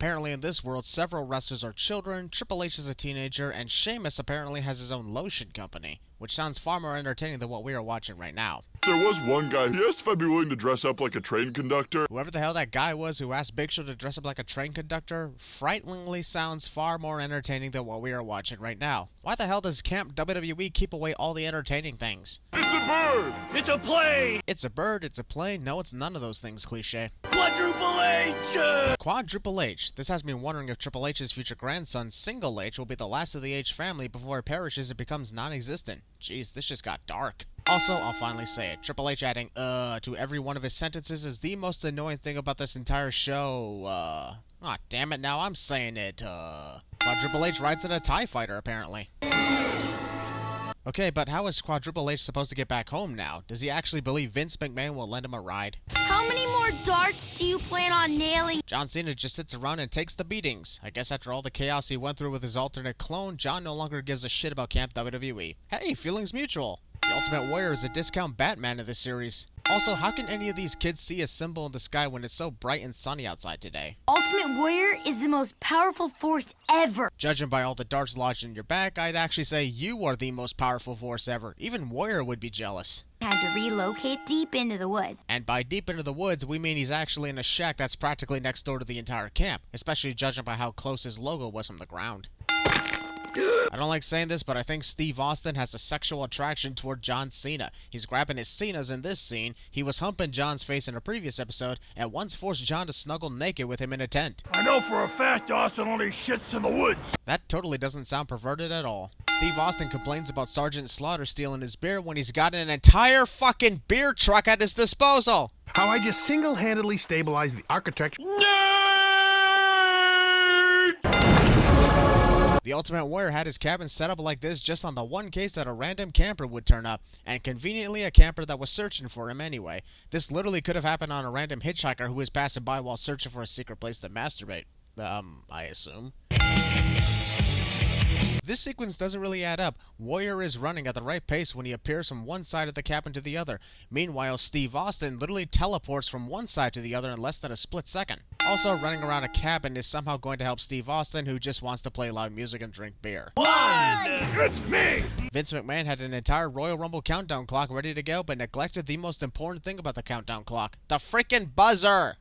Apparently in this world, several wrestlers are children, Triple H is a teenager, and Sheamus apparently has his own lotion company, which sounds far more entertaining than what we are watching right now. There was one guy, he asked if I'd be willing to dress up like a train conductor. Whoever the hell that guy was who asked Big Show to dress up like a train conductor frighteningly sounds far more entertaining than what we are watching right now. Why the hell does Camp WWE keep away all the entertaining things? It's a bird! It's a plane! It's a bird, it's a plane, no it's none of those things, cliche. Quadruple H! Quadruple H. This has me wondering if Triple H's future grandson, Single H, will be the last of the H family before it perishes and becomes non-existent. Jeez, this just got dark. Also, I'll finally say it. Triple H adding, to every one of his sentences is the most annoying thing about this entire show. Aw, damn it, now I'm saying it, Quadruple H rides in a TIE fighter, apparently. Okay, but how is Quadruple H supposed to get back home now? Does he actually believe Vince McMahon will lend him a ride? How many more darts do you plan on nailing? John Cena just sits around and takes the beatings. I guess after all the chaos he went through with his alternate clone, John no longer gives a shit about Camp WWE. Hey, feelings mutual. The Ultimate Warrior is a discount Batman of this series. Also, how can any of these kids see a symbol in the sky when it's so bright and sunny outside today? Ultimate Warrior is the most powerful force ever. Judging by all the darts lodged in your back, I'd actually say you are the most powerful force ever. Even Warrior would be jealous. Had to relocate deep into the woods. And by deep into the woods, we mean he's actually in a shack that's practically next door to the entire camp, especially judging by how close his logo was from the ground. I don't like saying this, but I think Steve Austin has a sexual attraction toward John Cena. He's grabbing his Cenas in this scene, he was humping John's face in a previous episode, and once forced John to snuggle naked with him in a tent. I know for a fact Austin only shits in the woods. That totally doesn't sound perverted at all. Steve Austin complains about Sergeant Slaughter stealing his beer when he's got an entire fucking beer truck at his disposal. How I just single-handedly stabilized the architecture. The Ultimate Warrior had his cabin set up like this just on the one case that a random camper would turn up, and conveniently a camper that was searching for him anyway. This literally could have happened on a random hitchhiker who was passing by while searching for a secret place to masturbate. I assume. This sequence doesn't really add up. Warrior is running at the right pace when he appears from one side of the cabin to the other. Meanwhile, Steve Austin literally teleports from one side to the other in less than a split second. Also, running around a cabin is somehow going to help Steve Austin, who just wants to play loud music and drink beer. It's me! Vince McMahon had an entire Royal Rumble countdown clock ready to go, but neglected the most important thing about the countdown clock. The freaking buzzer!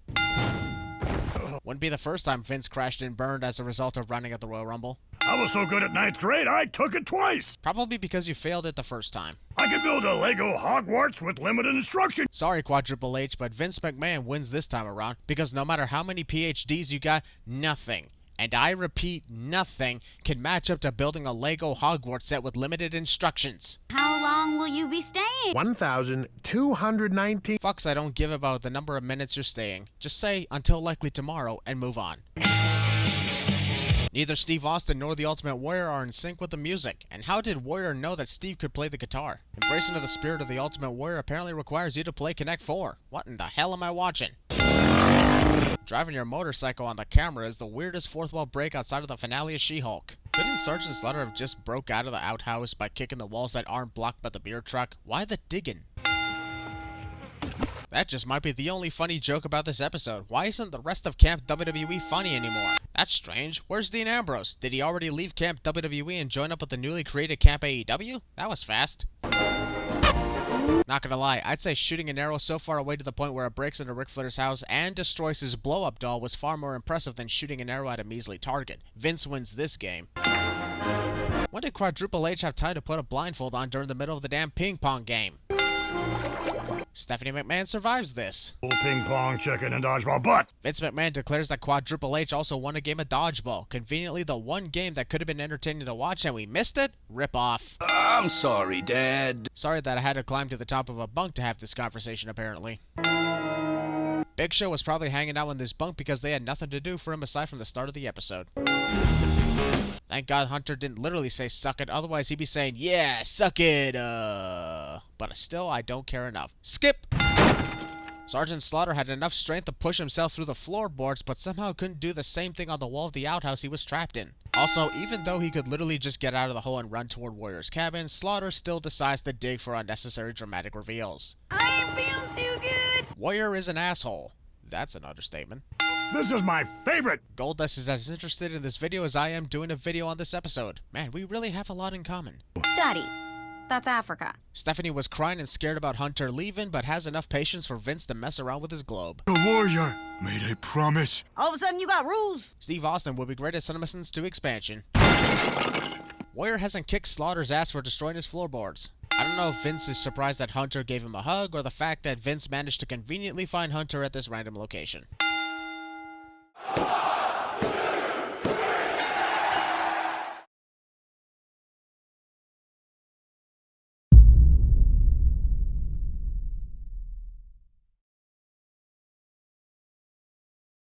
Wouldn't be the first time Vince crashed and burned as a result of running at the Royal Rumble. I was so good at ninth grade, I took it twice. Probably because you failed it the first time. I could build a Lego Hogwarts with limited instruction. Sorry, Quadruple H, but Vince McMahon wins this time around, because no matter how many PhDs you got, nothing, and I repeat, nothing, can match up to building a Lego Hogwarts set with limited instructions. How long will you be staying? 1,219. Fucks I don't give about the number of minutes you're staying. Just say, until likely tomorrow, and move on. Neither Steve Austin nor the Ultimate Warrior are in sync with the music. And how did Warrior know that Steve could play the guitar? Embracing of the spirit of the Ultimate Warrior apparently requires you to play Connect 4. What in the hell am I watching? Driving your motorcycle on the camera is the weirdest fourth wall break outside of the finale of She-Hulk. Couldn't Sergeant Slaughter have just broke out of the outhouse by kicking the walls that aren't blocked by the beer truck? Why the digging? That just might be the only funny joke about this episode. Why isn't the rest of Camp WWE funny anymore? That's strange. Where's Dean Ambrose? Did he already leave Camp WWE and join up with the newly created Camp AEW? That was fast. Not gonna lie, I'd say shooting an arrow so far away to the point where it breaks into Ric Flair's house and destroys his blow-up doll was far more impressive than shooting an arrow at a measly target. Vince wins this game. When did Quadruple H have time to put a blindfold on during the middle of the damn ping pong game? Stephanie McMahon survives this. Ping pong, chicken, and dodgeball, but Vince McMahon declares that Quadruple H also won a game of dodgeball. Conveniently, the one game that could have been entertaining to watch and we missed it? Rip off. I'm sorry, Dad. Sorry that I had to climb to the top of a bunk to have this conversation, apparently. Big Show was probably hanging out in this bunk because they had nothing to do for him aside from the start of the episode. Thank God Hunter didn't literally say suck it, otherwise he'd be saying, yeah, suck it, But still, I don't care enough. Skip! Sergeant Slaughter had enough strength to push himself through the floorboards, but somehow couldn't do the same thing on the wall of the outhouse he was trapped in. Also, even though he could literally just get out of the hole and run toward Warrior's cabin, Slaughter still decides to dig for unnecessary dramatic reveals. I ain't feeling too good. Warrior is an asshole. That's an understatement. This is my favorite. Goldust is as interested in this video as I am doing a video on this episode. Man, we really have a lot in common. Daddy, that's Africa. Stephanie was crying and scared about Hunter leaving, but has enough patience for Vince to mess around with his globe. The warrior made a promise. All of a sudden, you got rules. Steve Austin would be great at CinemaSins 2 expansion. Warrior hasn't kicked Slaughter's ass for destroying his floorboards. I don't know if Vince is surprised that Hunter gave him a hug, or the fact that Vince managed to conveniently find Hunter at this random location.